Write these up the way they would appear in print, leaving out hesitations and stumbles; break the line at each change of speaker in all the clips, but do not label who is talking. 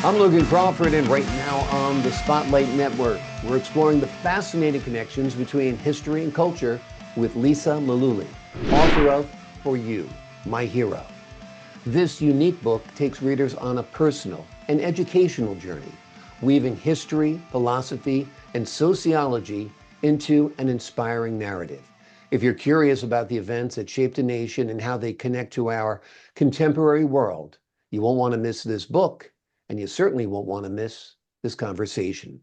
I'm Logan Crawford, and right now on the Spotlight Network, we're exploring the fascinating connections between history and culture with Lisa Malooly, author of For You, My Hero. This unique book takes readers on a personal and educational journey, weaving history, philosophy, and sociology into an inspiring narrative. If you're curious about the events that shaped a nation and how they connect to our contemporary world, you won't want to miss this book, and you certainly won't want to miss this conversation.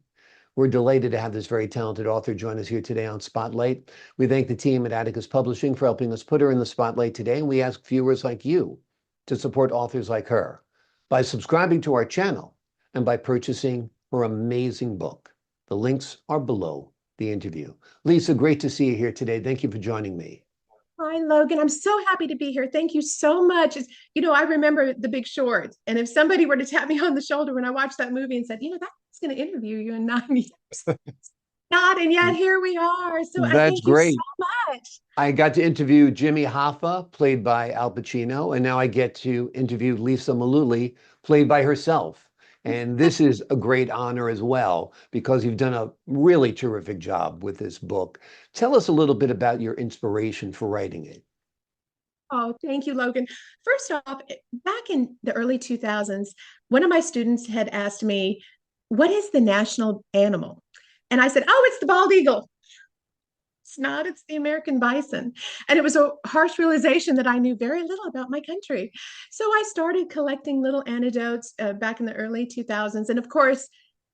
We're delighted to have this very talented author join us here today on Spotlight. We thank the team at Atticus Publishing for helping us put her in the spotlight today, and we ask viewers like you to support authors like her by subscribing to our channel and by purchasing her amazing book. The links are below the interview. Lisa, great to see you here today. Thank you for joining me.
Hi, Logan. I'm so happy to be here. Thank you so much. I remember The Big Short. And if somebody were to tap me on the shoulder when I watched that movie and said, that's going to interview you in 9 years, not. And yet here we are. So I
That's
thank you so
great.
much.
I got to interview Jimmy Hoffa, played by Al Pacino, and now I get to interview Lisa Malooly, played by herself. And this is a great honor as well, because you've done a really terrific job with this book. Tell us a little bit about your inspiration for writing it.
Oh, thank you, Logan. First off, back in the early 2000s, one of my students had asked me, what is the national animal? And I said, oh, it's the bald eagle. It's not, it's the American bison. And it was a harsh realization that I knew very little about my country. So I started collecting little anecdotes back in the early 2000s. And of course,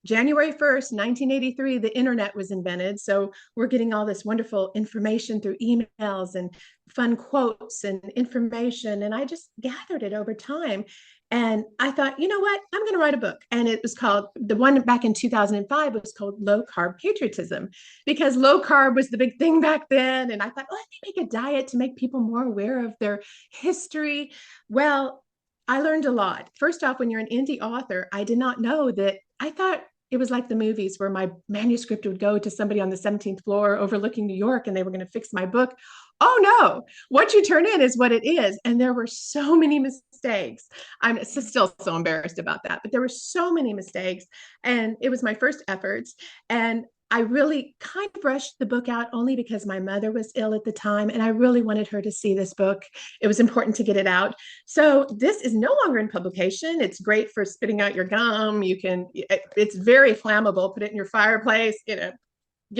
January 1st, 1983, the internet was invented. So we're getting all this wonderful information through emails and fun quotes and information. And I just gathered it over time. And I thought, you know what? I'm going to write a book. And it was called, the one back in 2005 was called Low Carb Patriotism, because low carb was the big thing back then. And I thought, let me make a diet to make people more aware of their history. Well, I learned a lot. First off, when you're an indie author, I did not know that. I thought it was like the movies where my manuscript would go to somebody on the 17th floor overlooking New York and they were going to fix my book. Oh no, what you turn in is what it is. And there were so many mistakes. I'm still so embarrassed about that, but there were so many mistakes. And it was my first efforts. And I really kind of rushed the book out only because my mother was ill at the time and I really wanted her to see this book. It was important to get it out. So this is no longer in publication. It's great for spitting out your gum. It's very flammable. Put it in your fireplace, get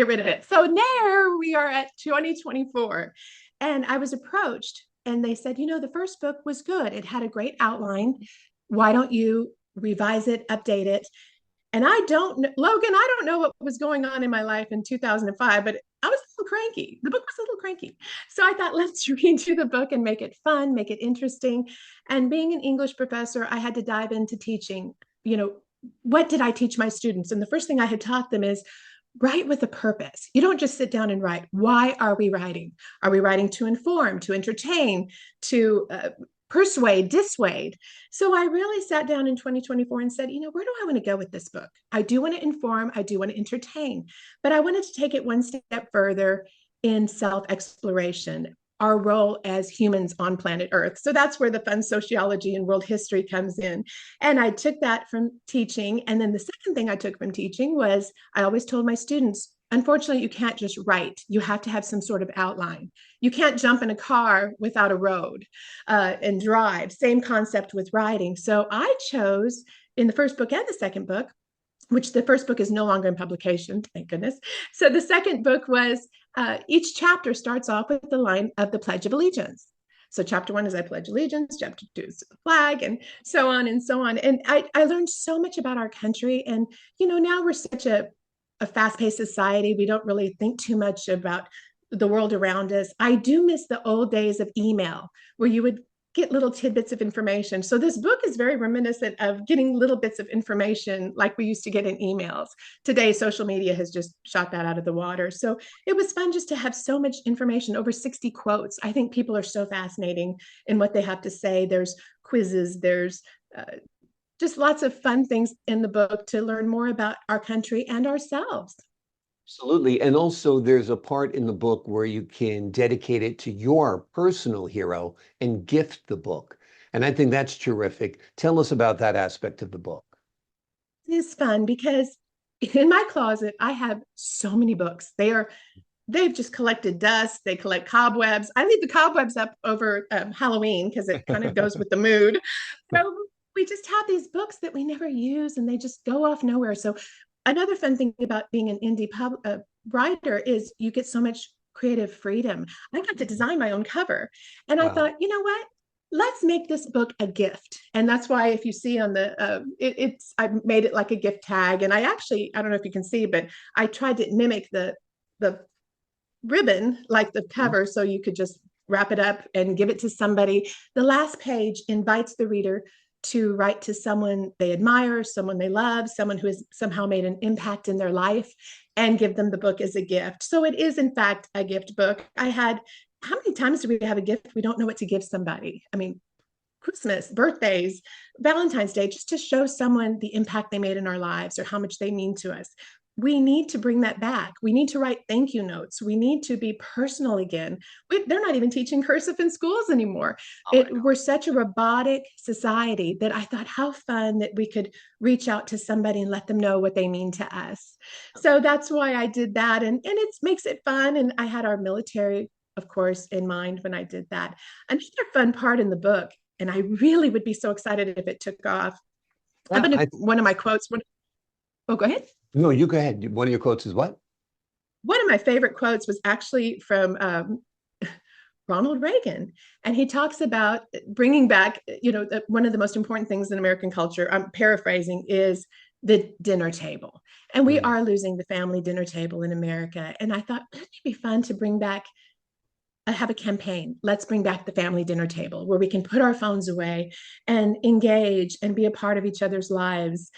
rid of it. So there we are at 2024. And I was approached and they said, the first book was good. It had a great outline. Why don't you revise it, update it? And Logan, I don't know what was going on in my life in 2005, but I was a little cranky. The book was a little cranky. So I thought, let's redo the book and make it fun, make it interesting. And being an English professor, I had to dive into teaching. What did I teach my students? And the first thing I had taught them is write with a purpose. You don't just sit down and write. Why are we writing? Are we writing to inform, to entertain, to persuade, dissuade? So I really sat down in 2024 and said, where do I want to go with this book? I do want to inform, I do want to entertain, but I wanted to take it one step further in self-exploration, our role as humans on planet Earth. So that's where the fun sociology and world history comes in. And I took that from teaching. And then the second thing I took from teaching was I always told my students, unfortunately, you can't just write. You have to have some sort of outline. You can't jump in a car without a road and drive. Same concept with writing. So I chose in the first book and the second book, which the first book is no longer in publication, thank goodness. So the second book was each chapter starts off with the line of the Pledge of Allegiance. So chapter 1 is I pledge allegiance, chapter 2 is the flag, and so on and so on. And I learned so much about our country. And, now we're such a fast-paced society. We don't really think too much about the world around us. I do miss the old days of email where you would get little tidbits of information. So this book is very reminiscent of getting little bits of information like we used to get in emails. Today, social media has just shot that out of the water. So it was fun just to have so much information, over 60 quotes. I think people are so fascinating in what they have to say. There's quizzes, there's just lots of fun things in the book to learn more about our country and ourselves.
Absolutely. And also, there's a part in the book where you can dedicate it to your personal hero and gift the book. And I think that's terrific. Tell us about that aspect of the book.
is fun because in my closet, I have so many books. They've just collected dust. They collect cobwebs. I leave the cobwebs up over Halloween because it kind of goes with the mood. So we just have these books that we never use and they just go off nowhere. So another fun thing about being an writer is you get so much creative freedom. I got to design my own cover. And I
Wow.
thought, you know what? Let's make this book a gift. And that's why if you see on the, I made it like a gift tag. And I don't know if you can see, but I tried to mimic the ribbon like the cover so you could just wrap it up and give it to somebody. The last page invites the reader to write to someone they admire, someone they love, someone who has somehow made an impact in their life, and give them the book as a gift. So it is, in fact, a gift book. How many times do we have a gift we don't know what to give somebody? I mean, Christmas, birthdays, Valentine's Day, just to show someone the impact they made in our lives or how much they mean to us. We need to bring that back. We need to write thank you notes. We need to be personal again. They're not even teaching cursive in schools anymore.
Oh, I know.
We're such a robotic society that I thought how fun that we could reach out to somebody and let them know what they mean to us. So that's why I did that. And it makes it fun. And I had our military, of course, in mind when I did that. Another fun part in the book, and I really would be so excited if it took off.
Yeah,
One of my quotes. Oh, go ahead.
no, you go ahead. One of your quotes is what?
One of my favorite quotes was actually from Ronald Reagan. And he talks about bringing back, one of the most important things in American culture, I'm paraphrasing, is the dinner table. And we
Mm.
are losing the family dinner table in America. And I thought it'd be fun to bring back have a campaign. Let's bring back the family dinner table where we can put our phones away and engage and be a part of each other's lives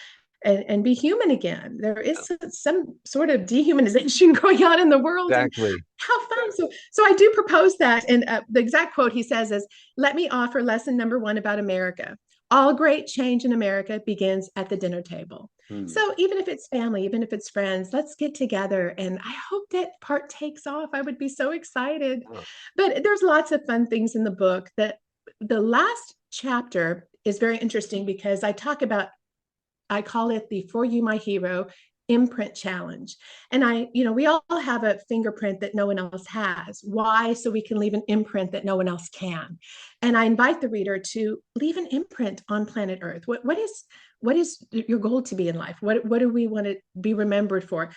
and be human again. There is some sort of dehumanization going on in the world, and
Exactly.
how fun. So I do propose that. And the exact quote he says is, let me offer lesson number one about America. All great change in America begins at the dinner table.
Mm.
So even if it's family, even if it's friends, let's get together. And I hope that part takes off. I would be so excited.
Oh,
But there's lots of fun things in the book. That the last chapter is very interesting because I call it the For You, My Hero imprint challenge. And we all have a fingerprint that no one else has. Why? So we can leave an imprint that no one else can. And I invite the reader to leave an imprint on planet Earth. What is your goal to be in life? What do we want to be remembered for?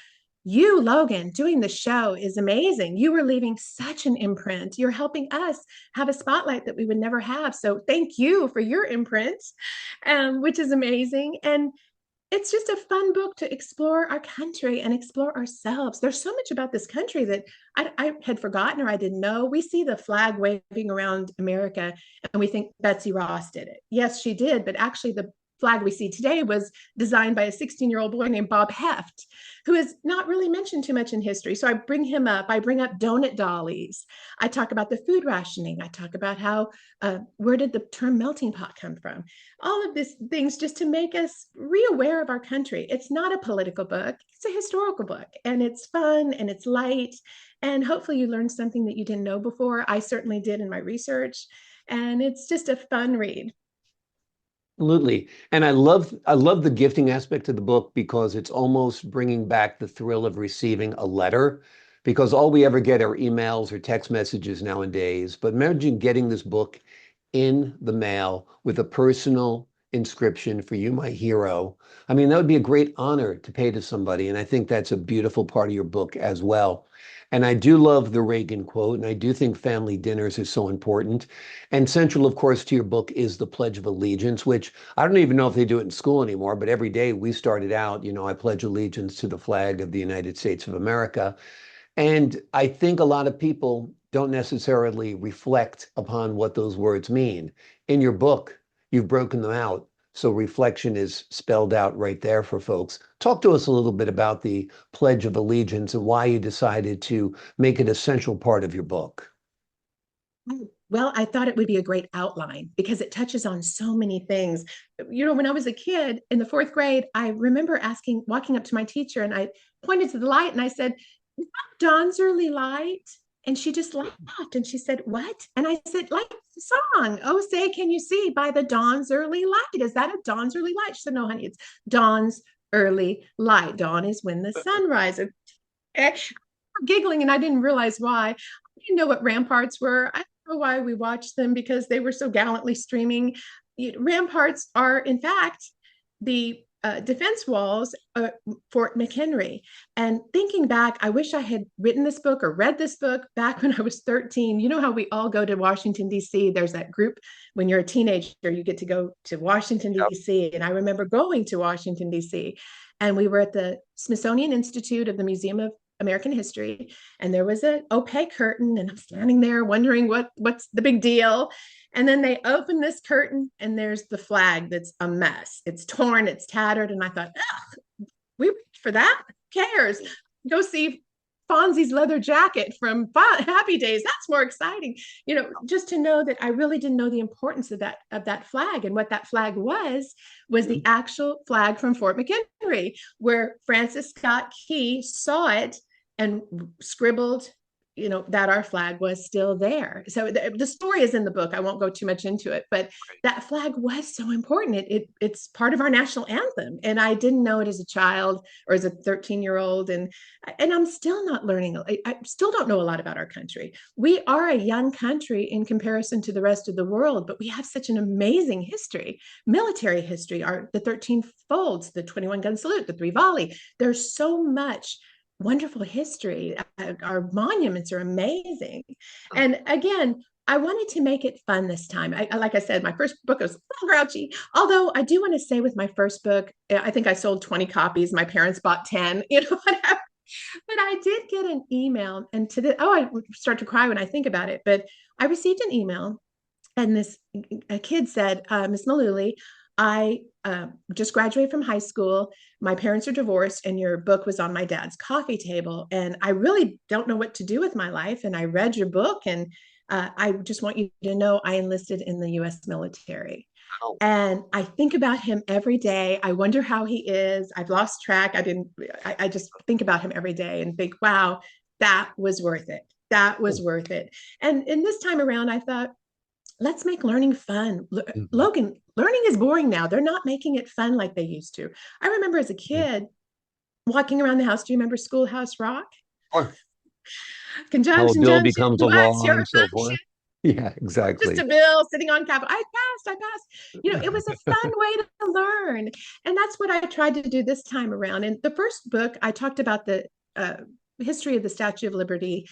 You, Logan, doing the show is amazing. You are leaving such an imprint. You're helping us have a spotlight that we would never have. So thank you for your imprint, which is amazing. And it's just a fun book to explore our country and explore ourselves. There's so much about this country that I had forgotten or I didn't know. We see the flag waving around America and we think Betsy Ross did it. Yes, she did, but actually the flag we see today was designed by a 16-year-old boy named Bob Heft, who is not really mentioned too much in history. So I bring him up. I bring up donut dollies. I talk about the food rationing. I talk about where did the term melting pot come from? All of these things just to make us re-aware of our country. It's not a political book, it's a historical book, and it's fun and it's light, and hopefully you learned something that you didn't know before. I certainly did in my research, and it's just a fun read.
Absolutely. And I love the gifting aspect of the book because it's almost bringing back the thrill of receiving a letter because all we ever get are emails or text messages nowadays. But imagine getting this book in the mail with a personal inscription for you, my hero. I mean, that would be a great honor to pay to somebody. And I think that's a beautiful part of your book as well. And I do love the Reagan quote, and I do think family dinners are so important. And central, of course, to your book is the Pledge of Allegiance, which I don't even know if they do it in school anymore, but every day we started out, I pledge allegiance to the flag of the United States of America. And I think a lot of people don't necessarily reflect upon what those words mean. In your book, you've broken them out. So reflection is spelled out right there for folks. Talk to us a little bit about the Pledge of Allegiance and why you decided to make it a central part of your book.
Well, I thought it would be a great outline because it touches on so many things. When I was a kid in the fourth grade, I remember walking up to my teacher, and I pointed to the light and I said, Dawn's early light. And she just laughed and she said, what? And I said, like the song, oh, say, can you see by the dawn's early light? Is that a dawn's early light? She said, no, honey, it's dawn's early light. Dawn is when the sun rises. I'm giggling, and I didn't realize why. I didn't know what ramparts were. I don't know why we watched them because they were so gallantly streaming. Ramparts are, in fact, the defense walls, Fort McHenry. And thinking back, I wish I had written this book or read this book back when I was 13. You know how we all go to Washington, D.C.? There's that group when you're a teenager, you get to go to Washington,
Yep.
D.C. And I remember going to Washington, D.C. And we were at the Smithsonian Institute of the Museum of American History, and there was an opaque curtain, and I'm standing there wondering what's the big deal. And then they open this curtain, and there's the flag that's a mess. It's torn, it's tattered, and I thought, we reached for that. Who cares? Go see Fonzie's leather jacket from Happy Days. That's more exciting. Just to know that I really didn't know the importance of that flag, and what that flag was the actual flag from Fort McHenry, where Francis Scott Key saw it and scribbled, that our flag was still there. So the story is in the book. I won't go too much into it, but that flag was so important. It's part of our national anthem. And I didn't know it as a child or as a 13-year-old. And I'm still not learning. I still don't know a lot about our country. We are a young country in comparison to the rest of the world, but we have such an amazing history, military history, the 13 folds, the 21 gun salute, the 3 volley. There's so much wonderful history. Our monuments are amazing. And again, I wanted to make it fun this time. Like I said, my first book was grouchy. Although I do want to say with my first book, I think I sold 20 copies. My parents bought 10, whatever. But I did get an email, and I start to cry when I think about it. But I received an email, and a kid said, Miss Malooly, I just graduated from high school. My parents are divorced, and your book was on my dad's coffee table. And I really don't know what to do with my life. And I read your book, and I just want you to know I enlisted in the U.S. military.
Oh.
And I think about him every day. I wonder how he is. I've lost track. I just think about him every day and think, wow, that was worth it. That was worth it. And this time around, I thought, let's make learning fun. Logan, learning is boring now. They're not making it fun like they used to. I remember as a kid walking around the house. Do you remember Schoolhouse Rock?
Or
Conjunction,
a bill
junction,
becomes a
what's
law
your
and so
function?
forth. Yeah, exactly.
Just a bill sitting on Capitol. I passed. It was a fun way to learn. And that's what I tried to do this time around. In the first book, I talked about the history of the Statue of Liberty,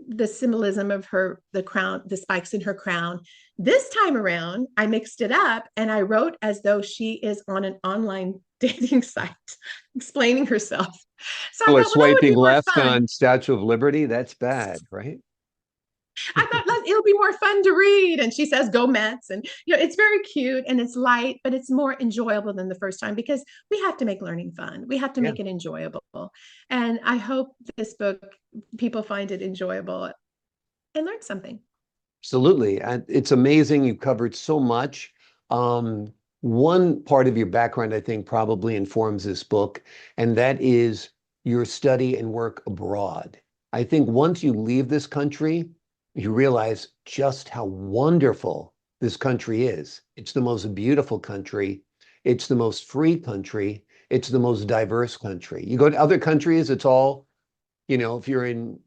the symbolism of the crown, the spikes in her crown. This time around, I mixed it up, and I wrote as though she is on an online dating site explaining herself. So I
Or
thought, well, that would be
swiping
more
left
fun.
on Statue of Liberty, that's bad, right?
I thought it'll be more fun to read. And she says, go Mets. And, it's very cute and it's light, but it's more enjoyable than the first time because we have to make learning fun. We have to make it enjoyable. And I hope this book, people find it enjoyable and learn something.
Absolutely. And it's amazing. You covered so much. One part of your background, I think, probably informs this book, and that is your study and work abroad. I think once you leave this country, you realize just how wonderful this country is. It's the most beautiful country. It's the most free country. It's the most diverse country. You go to other countries, it's all, if you're in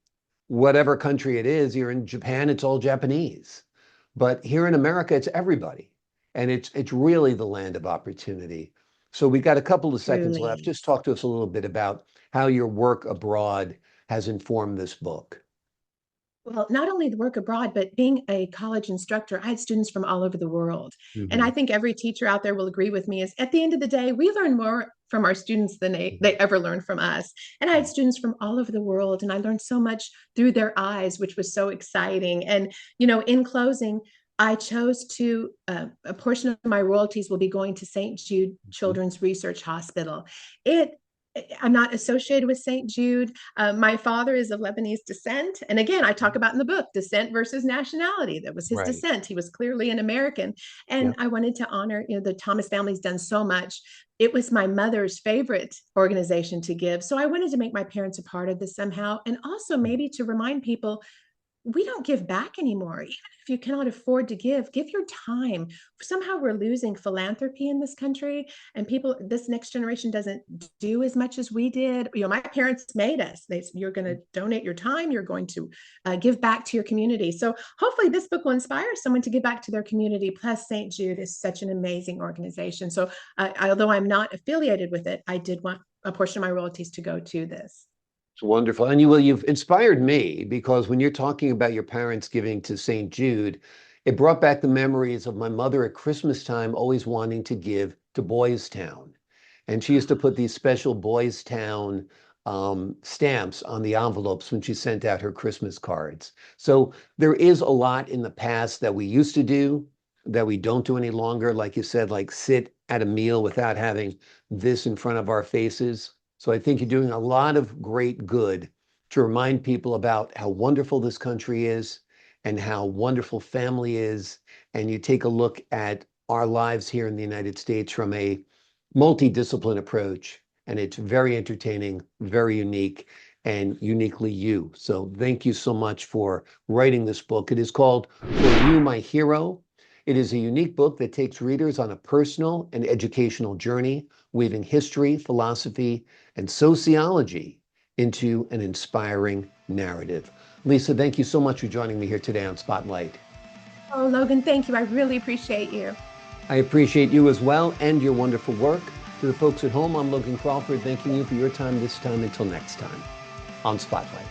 whatever country it is, you're in Japan, it's all Japanese. But here in America, it's everybody. And it's really the land of opportunity. So we got a couple of seconds left. Just talk to us a little bit about how your work abroad has informed this book.
Well, not only the work abroad, but being a college instructor, I had students from all over the world.
Mm-hmm.
And I think every teacher out there will agree with me is at the end of the day, we learn more from our students than they ever learn from us. And I had students from all over the world, and I learned so much through their eyes, which was so exciting. And, in closing, I chose to, a portion of my royalties will be going to St. Jude Children's Research Hospital. I'm not associated with St. Jude. My father is of Lebanese descent. And again, I talk about in the book, descent versus nationality. That was his descent. He was clearly an American. And I wanted to honor, the Thomas family's done so much. It was my mother's favorite organization to give. So I wanted to make my parents a part of this somehow. And also maybe to remind people, we don't give back anymore. Even if you cannot afford to give your time. Somehow we're losing philanthropy in this country, and people, this next generation doesn't do as much as we did. My parents made us. You're going to donate your time. You're going to give back to your community. So hopefully this book will inspire someone to give back to their community. Plus, St. Jude is such an amazing organization. So although I'm not affiliated with it, I did want a portion of my royalties to go to this.
It's wonderful. And you've inspired me, because when you're talking about your parents giving to St. Jude, it brought back the memories of my mother at Christmas time always wanting to give to Boys Town. And she used to put these special Boys Town stamps on the envelopes when she sent out her Christmas cards. So there is a lot in the past that we used to do that we don't do any longer. Like you said, like sit at a meal without having this in front of our faces. So I think you're doing a lot of great good to remind people about how wonderful this country is and how wonderful family is. And you take a look at our lives here in the United States from a multidiscipline approach. And it's very entertaining, very unique, and uniquely you. So thank you so much for writing this book. It is called For You, My Hero. It is a unique book that takes readers on a personal and educational journey, weaving history, philosophy, and sociology into an inspiring narrative. Lisa, thank you so much for joining me here today on Spotlight.
Oh, Logan, thank you. I really appreciate you.
I appreciate you as well and your wonderful work. To the folks at home, I'm Logan Crawford, thanking you for your time this time. Until next time on Spotlight.